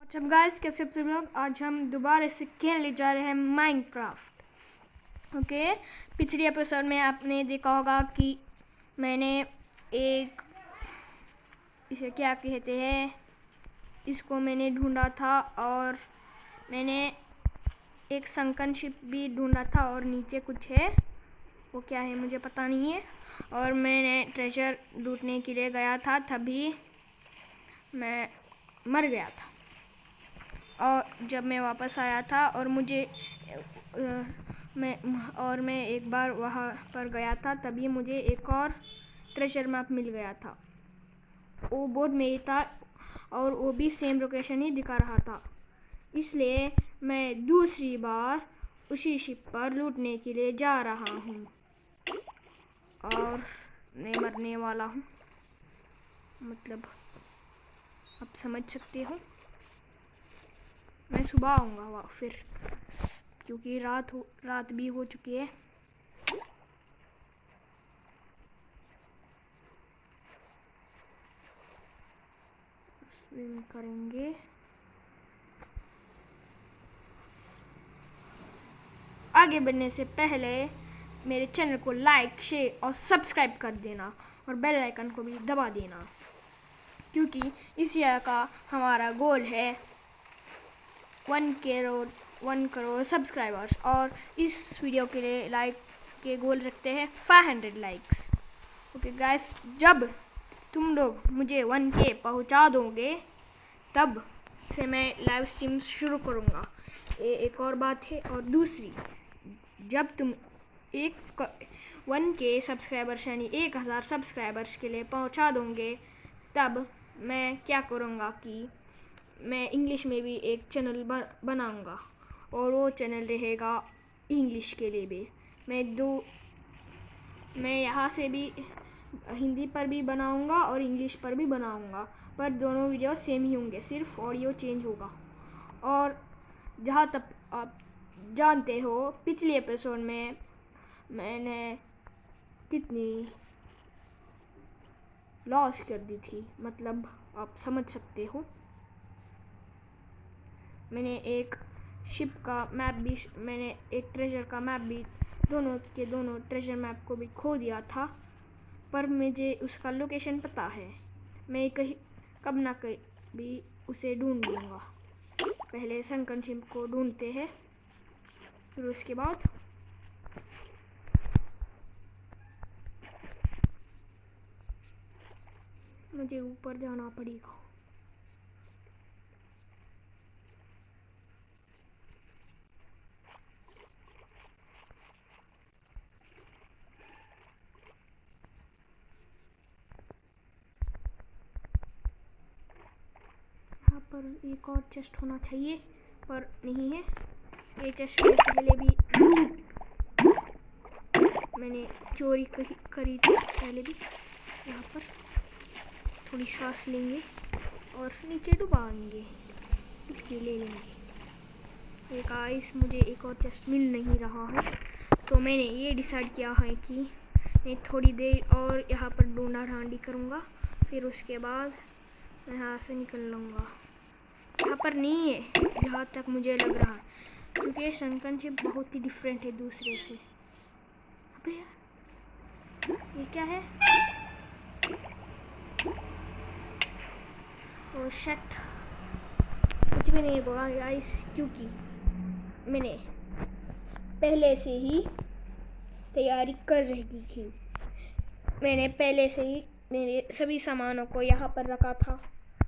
WhatsApp guys, कैसे आप सब लोग। आज हम दोबारा से खेलने जा रहे हैं माइनक्राफ्ट। ओके, पिछले एपिसोड में आपने देखा होगा कि मैंने एक, इसे क्या कहते हैं, इसको मैंने ढूंढा था और मैंने एक संकन शिप भी ढूंढा था और नीचे कुछ है, वो क्या है मुझे पता नहीं है। और मैंने ट्रेजर लूटने के लिए गया था, तभी मैं मर गया था। और जब मैं वापस आया था और मैं एक बार वहाँ पर गया था, तभी मुझे एक और ट्रेजर मैप मिल गया था। वो बोर्ड में ही था और वो भी सेम लोकेशन ही दिखा रहा था। इसलिए मैं दूसरी बार उसी शिप पर लूटने के लिए जा रहा हूँ और मैं मरने वाला हूँ, मतलब आप समझ सकते हो। मैं सुबह आऊँगा वहाँ फिर, क्योंकि रात भी हो चुकी है। स्विम करेंगे। आगे बढ़ने से पहले मेरे चैनल को लाइक, शेयर और सब्सक्राइब कर देना और बेल आइकन को भी दबा देना, क्योंकि इस ईयर का हमारा गोल है 1 करोड़ सब्सक्राइबर्स, और इस वीडियो के लिए लाइक के गोल रखते हैं 500 लाइक्स। ओके गाइस, जब तुम लोग मुझे 1K पहुंचा दोगे तब से मैं लाइव स्ट्रीम शुरू करूंगा। ये एक और बात है। और दूसरी, जब तुम 1K सब्सक्राइबर्स यानी 1000 सब्सक्राइबर्स के लिए पहुंचा दोगे, तब मैं क्या करूंगा कि मैं इंग्लिश में भी एक चैनल बनाऊंगा और वो चैनल रहेगा इंग्लिश के लिए भी। मैं यहाँ से भी हिंदी पर भी बनाऊंगा और इंग्लिश पर भी बनाऊंगा, पर दोनों वीडियो सेम ही होंगे, सिर्फ ऑडियो चेंज होगा। और जहाँ तक आप जानते हो, पिछले एपिसोड में मैंने कितनी लॉस कर दी थी, मतलब आप समझ सकते हो। मैंने एक शिप का मैप भी, मैंने एक ट्रेजर का मैप भी, दोनों ट्रेजर मैप को भी खो दिया था, पर मुझे उसका लोकेशन पता है। मैं कब ना कभी उसे ढूंढ लूँगा। पहले संकन शिप को ढूंढते हैं, फिर उसके बाद मुझे ऊपर जाना पड़ेगा। यहाँ पर एक और चेस्ट होना चाहिए, पर नहीं है। ये चेस्ट में पहले भी मैंने चोरी करी थी पहले भी। यहाँ पर थोड़ी सांस लेंगे और नीचे डुबाएंगे, डुबकी ले लेंगे। एक आइस, मुझे एक और चेस्ट मिल नहीं रहा है, तो मैंने ये डिसाइड किया है कि मैं थोड़ी देर और यहाँ पर ढूंढा ढांडी करूँगा, फिर उसके बाद मैं यहाँ से निकल लूँगा। यहाँ पर नहीं है जहाँ तक मुझे लग रहा है, क्योंकि संकन शिप बहुत ही डिफरेंट है दूसरे से। अबे यार, ये क्या है? ओह शिट, कुछ भी नहीं बोला गाइस, क्योंकि मैंने पहले से ही तैयारी कर रही थी। मैंने पहले से ही मेरे सभी सामानों को यहाँ पर रखा था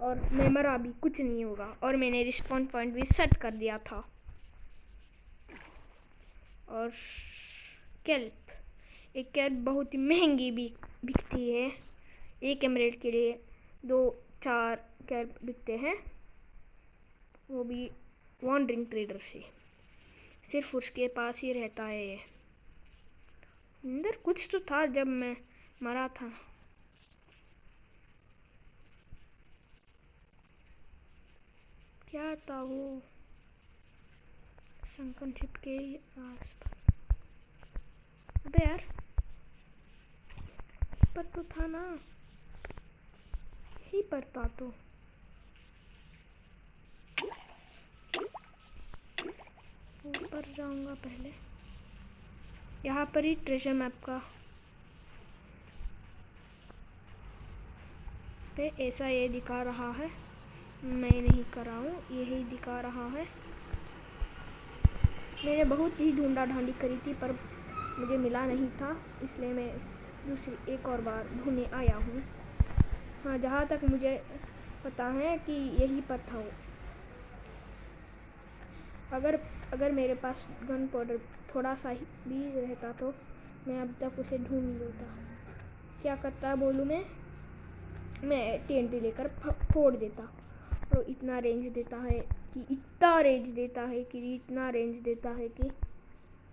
और मैं मरा भी, कुछ नहीं होगा। और मैंने रिस्पॉन पॉइंट भी सेट कर दिया था। और कैल्प, एक कैल्प बहुत ही महंगी बिकती है। एक एमरेल्ड के लिए 2-4 कैल्प बिकते हैं, वो भी वॉन्डरिंग ट्रेडर से, सिर्फ उसके पास ही रहता है ये। अंदर कुछ तो था जब मैं मरा था। क्या था वो? संकन शिप के आसपास। अबे यार, पर तो था ना, यहीं पर था तो। पर जाऊंगा पहले। यहाँ पर ही ट्रेजर मैप का पे ऐसा ये दिखा रहा है, मैं नहीं कर रहा हूँ, यही दिखा रहा है। मैंने बहुत ही ढूंढा ढांडी करी थी पर मुझे मिला नहीं था, इसलिए मैं दूसरी एक और बार ढूंढने आया हूँ। हाँ, जहाँ तक मुझे पता है कि यहीं पर था वो। अगर मेरे पास गन पाउडर थोड़ा सा ही भी रहता तो मैं अब तक उसे ढूंढ लेता। क्या करता बोलूँ मैं TNT लेकर फोड़ देता। और इतना रेंज देता है कि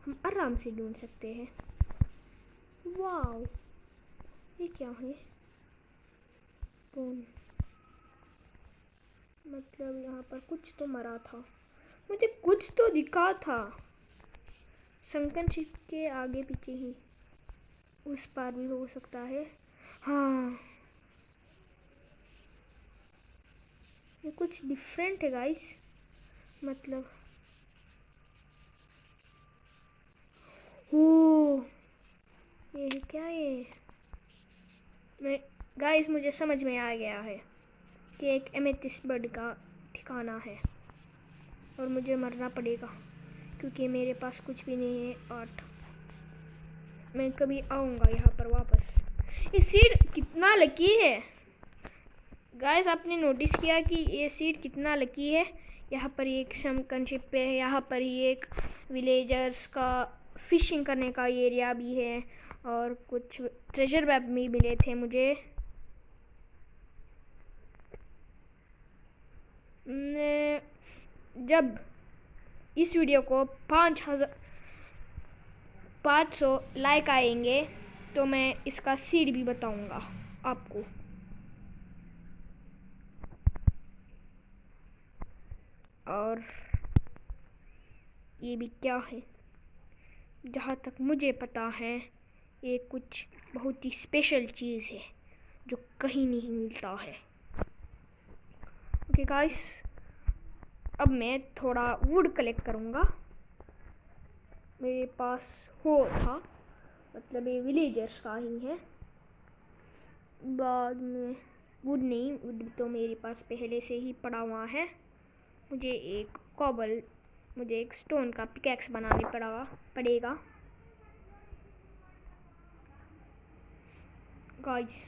हम आराम से ढूंढ सकते हैं। वाओ, ये क्या है? कौन? मतलब यहाँ पर कुछ तो मरा था, मुझे कुछ तो दिखा था। संकन शिप के आगे पीछे ही, उस पार भी हो सकता है। हाँ, ये कुछ डिफरेंट है गाइस। मतलब ओ, ये क्या है? मैं गाइस, मुझे समझ में आ गया है कि एक एमेथिस्ट बर्ड का ठिकाना है और मुझे मरना पड़ेगा क्योंकि मेरे पास कुछ भी नहीं है। 8 मैं कभी आऊँगा यहाँ पर वापस। ये सीड कितना लकी है गाइस, आपने नोटिस किया कि ये सीड कितना लकी है? यहाँ पर एक शमकनशिप पे है, यहाँ पर ही एक विलेजर्स का फिशिंग करने का एरिया भी है और कुछ ट्रेजर मैप भी मिले थे मुझे। जब इस वीडियो को 500 लाइक आएंगे तो मैं इसका सीड भी बताऊंगा आपको। और ये भी क्या है? जहाँ तक मुझे पता है ये कुछ बहुत ही स्पेशल चीज़ है जो कहीं नहीं मिलता है। ओके गाइस, अब मैं थोड़ा वुड कलेक्ट करूँगा। मेरे पास हो था, मतलब ये विलेजर्स का ही है। बाद में वुड नहीं, वुड तो मेरे पास पहले से ही पड़ा हुआ है। मुझे एक स्टोन का पिकैक्स बनाने पड़ेगा। गाइस,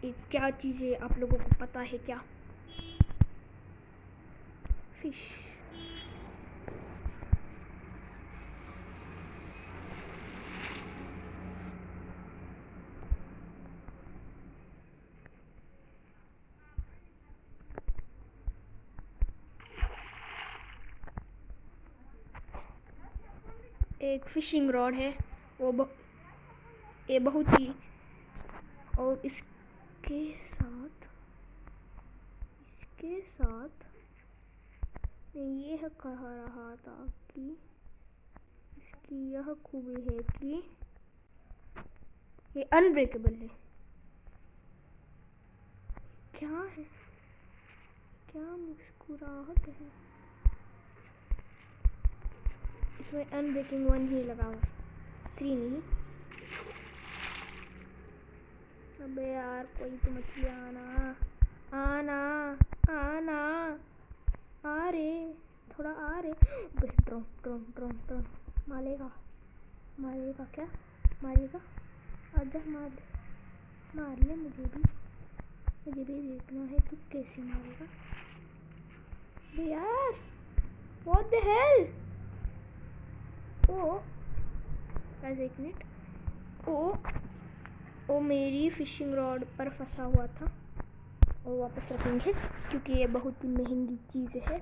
ये क्या चीज़ है आप लोगों को पता है क्या? फिश। एक फिशिंग रॉड है, ये बहुत ही, और इसके साथ मैं यह कह रहा था कि इसकी यह खूबी है कि ये अनब्रेकेबल है। क्या है? क्या मुस्कुराहट है? इसमें अनब्रेकिंग 1 ही लगा हुआ, 3 नहीं। अबे यार, कोई तो मछली आना आ रे, थोड़ा आ रे। ड्रोन मारेगा क्या? मारेगा? आजा, मार ले, मुझे भी देखना है तू कैसे मारेगा। अबे यार, what the hell? Oh guys, एक मिनट। ओ मेरी फिशिंग रॉड पर फंसा हुआ था, और वापस रखेंगे क्योंकि ये बहुत ही महंगी चीज़ है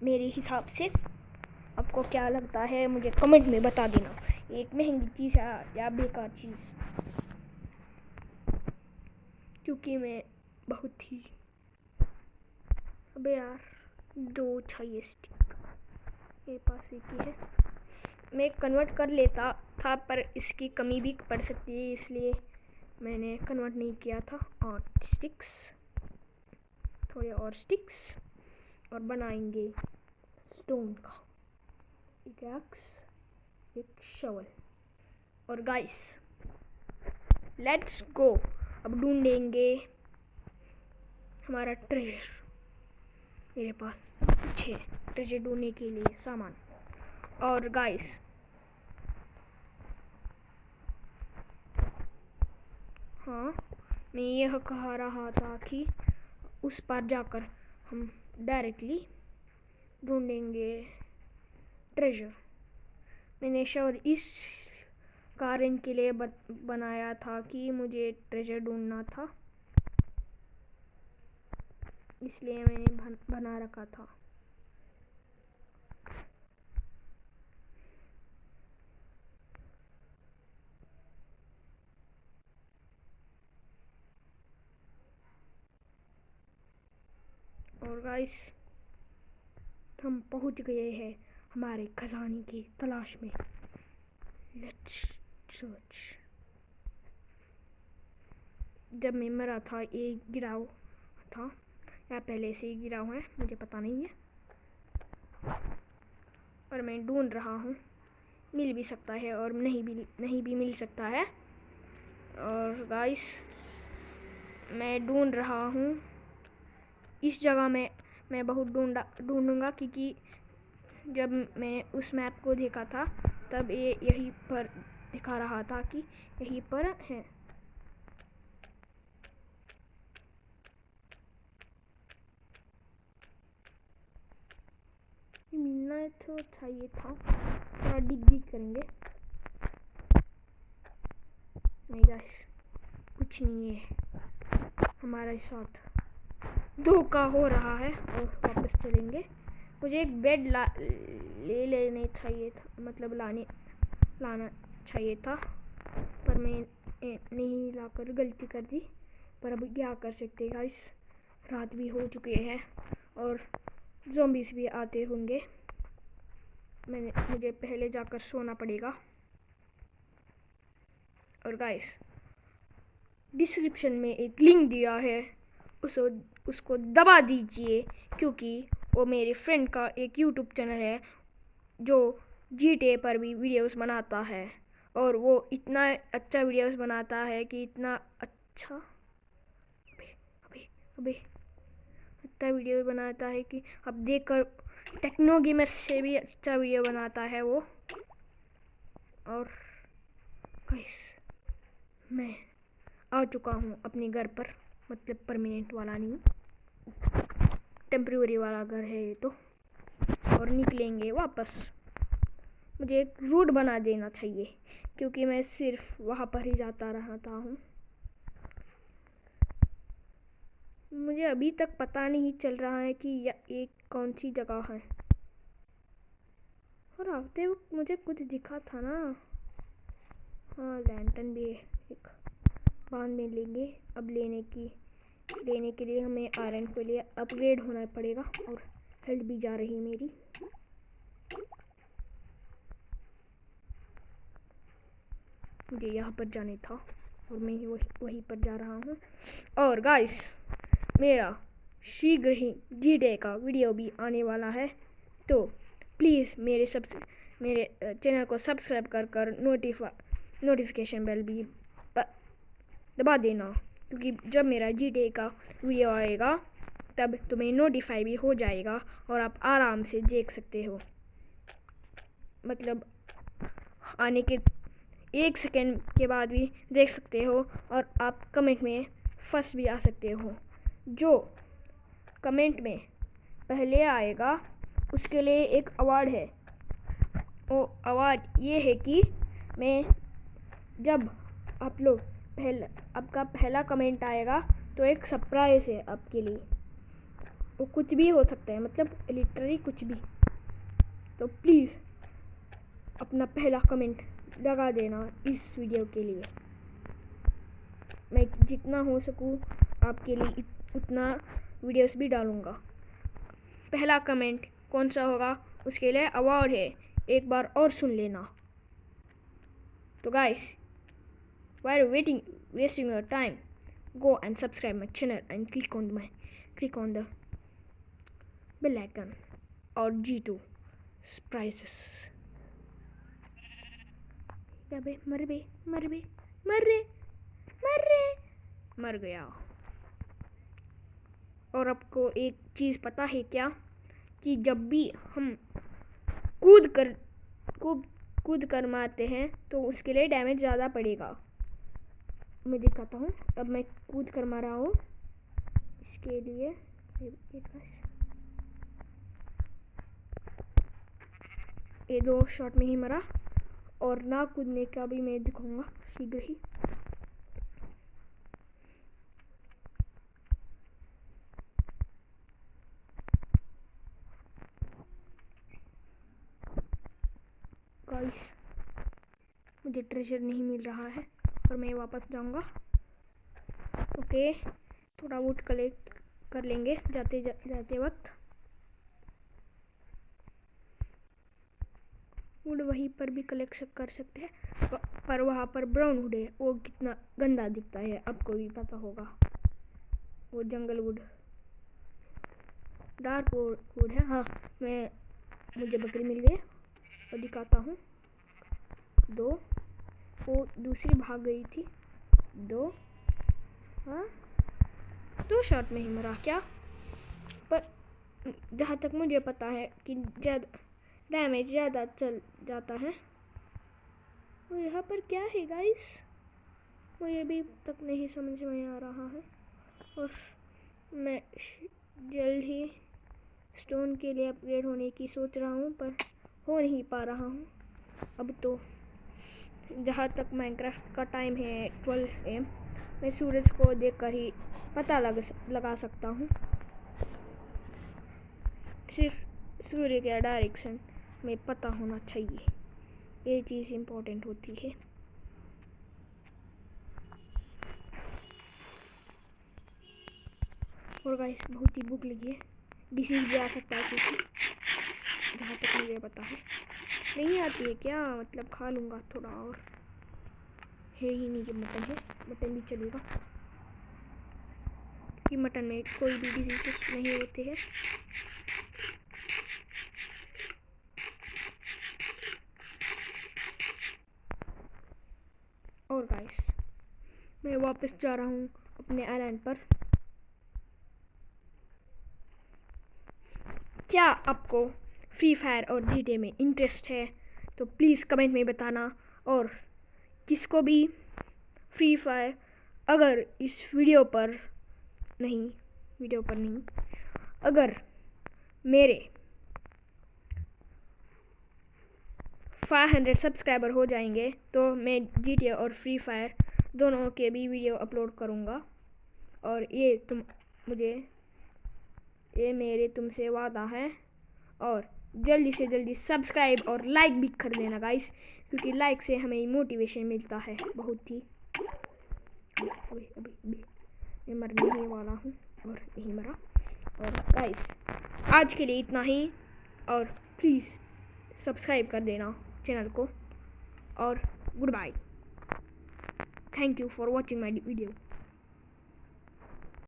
मेरे हिसाब से। आपको क्या लगता है मुझे कमेंट में बता देना, एक महंगी चीज़ या बेकार चीज़, क्योंकि मैं बहुत ही। अबे यार, 2 चाहिए स्टिक, मेरे पास एक ही है। मैं कन्वर्ट कर लेता था पर इसकी कमी भी पड़ सकती है, इसलिए मैंने कन्वर्ट नहीं किया था। और थोड़े और स्टिक्स और बनाएंगे स्टोन का। पिकैक्स, एक शवल। और गाइस लेट्स गो, अब ढूंढेंगे हमारा ट्रेजर। मेरे पास कुछ है ट्रेजर ढूंढने के लिए सामान। और गाइस हाँ, मैं यह कह रहा था कि उस पार जाकर हम डायरेक्टली ढूंढेंगे ट्रेजर। मैंने शायद इस कारण के लिए बनाया था कि मुझे ट्रेजर ढूंढना था, इसलिए मैंने बना रखा था। और गाइस हम पहुंच गए हैं हमारे खजाने की तलाश में। Let's search. जब मैं मरा था ये गिरा था या पहले से ही गिरा हुआ है मुझे पता नहीं है, और मैं ढूंढ रहा हूँ। मिल भी सकता है और नहीं भी मिल सकता है। और गाइस मैं ढूंढ रहा हूँ इस जगह में। मैं बहुत ढूंढूंगा क्योंकि जब मैं उस मैप को देखा था तब ये यहीं पर दिखा रहा था कि यहीं पर है। मिलना तो चाहिए था। थोड़ा डिग करेंगे। नहीं गाइस कुछ नहीं है, हमारे साथ धोखा हो रहा है। और वापस चलेंगे। मुझे एक बेड ले लेने चाहिए था, मतलब लाना चाहिए था, पर मैं नहीं लाकर गलती कर दी। पर अब क्या कर सकते हैं गाइस, रात भी हो चुकी है और ज़ॉम्बीज़ भी आते होंगे। मुझे पहले जाकर सोना पड़ेगा। और गाइस डिस्क्रिप्शन में एक लिंक दिया है, उसको दबा दीजिए क्योंकि वो मेरे फ्रेंड का एक यूट्यूब चैनल है जो GTA पर भी वीडियोस बनाता है। और वो इतना अच्छा वीडियोस बनाता है कि इतना अच्छा अबे अच्छा वीडियो बनाता है कि अब देखकर टेक्नो गेमर से भी अच्छा वीडियो बनाता है वो। और गाइस मैं आ चुका हूँ अपने घर पर, मतलब परमानेंट वाला नहीं, टेम्परेरी वाला घर है ये तो। और निकलेंगे वापस। मुझे एक रूट बना देना चाहिए क्योंकि मैं सिर्फ वहाँ पर ही जाता रहता हूँ। मुझे अभी तक पता नहीं चल रहा है कि ये कौन सी जगह है। और आते वक्त मुझे कुछ दिखा था ना। हाँ लैंटर्न भी है एक, बांध में लेंगे। अब लेने के लिए हमें आयरन के लिए अपग्रेड होना पड़ेगा। और हेल्थ भी जा रही मेरी। मुझे यहाँ पर जाने था और मैं वहीं पर जा रहा हूँ। और गाइस मेरा शीघ्र ही GTA का वीडियो भी आने वाला है, तो प्लीज़ मेरे चैनल को सब्सक्राइब कर नोटिफिकेशन बेल भी दबा देना, क्योंकि जब मेरा GTA का वीडियो आएगा तब तुम्हें नोटिफाई भी हो जाएगा और आप आराम से देख सकते हो। मतलब आने के 1 सेकेंड के बाद भी देख सकते हो। और आप कमेंट में फर्स्ट भी आ सकते हो। जो कमेंट में पहले आएगा उसके लिए एक अवार्ड है। वो अवार्ड ये है कि मैं जब आप लोग आपका पहला कमेंट आएगा तो एक सरप्राइज है आपके लिए। वो कुछ भी हो सकता है, मतलब लिटरली कुछ भी। तो प्लीज़ अपना पहला कमेंट लगा देना इस वीडियो के लिए। मैं जितना हो सकूँ आपके लिए उतना वीडियोस भी डालूँगा। पहला कमेंट कौन सा होगा उसके लिए अवार्ड है, एक बार और सुन लेना। तो guys while wasting your time, go and subscribe my channel and click on the bell icon or G2 prizes. अबे मर बे मर बे मर रे मर रे मर गया। और आपको एक चीज़ पता है क्या कि जब भी हम कूद कर मारते हैं तो उसके लिए डैमेज ज़्यादा पड़ेगा। मैं दिखाता हूँ। अब मैं कूद कर मारा हूँ, इसके लिए ये 2 शॉट में ही मरा। और ना कूदने का भी मैं दिखाऊंगा शीघ्र ही। गाइस मुझे ट्रेजर नहीं मिल रहा है और मैं वापस जाऊंगा। ओके, थोड़ा वुड कलेक्ट कर लेंगे जाते वक्त। वुड वहीं पर भी कलेक्ट कर सकते हैं, पर वहाँ पर ब्राउन वुड है, वो कितना गंदा दिखता है आपको भी पता होगा। वो जंगल वुड डार्क वुड है। हाँ, मुझे बकरी मिल गई और दिखाता हूँ। 2, वो दूसरी भाग गई थी। 2, हाँ 2 शॉट में ही मरा क्या। पर जहाँ तक मुझे पता है कि डैमेज ज़्यादा चल जाता है। और यहाँ पर क्या है गाइस, मुझे भी तक नहीं समझ में आ रहा है। और मैं जल्द ही स्टोन के लिए अपग्रेड होने की सोच रहा हूँ, पर हो नहीं पा रहा हूँ। अब तो जहाँ तक माइनक्राफ्ट का टाइम है 12 AM, मैं सूरज को देखकर ही पता लगा सकता हूँ। सिर्फ सूर्य का डायरेक्शन में पता होना चाहिए, ये चीज़ इम्पोर्टेंट होती है। और गाइस बहुत ही भूख लगी है, डिसीज भी आ सकता है क्योंकि जहाँ तक मुझे पता है। नहीं आती है क्या, मतलब खा लूँगा थोड़ा और। है ही नहीं, जब मटन है, मटन भी चलेगा कि मटन में कोई भी डिजीज नहीं होते हैं। और गाइस मैं वापस जा रहा हूँ अपने आइलैंड पर। क्या आपको फ्री फायर और GTA में इंटरेस्ट है तो प्लीज़ कमेंट में बताना। और जिसको भी फ्री फायर, अगर इस वीडियो पर नहीं, अगर मेरे 500 सब्सक्राइबर हो जाएंगे तो मैं GTA और फ्री फायर दोनों के भी वीडियो अपलोड करूँगा। और ये मेरे तुमसे वादा है। और जल्दी से जल्दी सब्सक्राइब और लाइक भी कर देना गाइस, क्योंकि लाइक से हमें मोटिवेशन मिलता है बहुत ही। अभी मैं मरने ही वाला हूँ और नहीं मरा। और गाइस आज के लिए इतना ही, और प्लीज़ सब्सक्राइब कर देना चैनल को। और good bye, thank you for watching my video.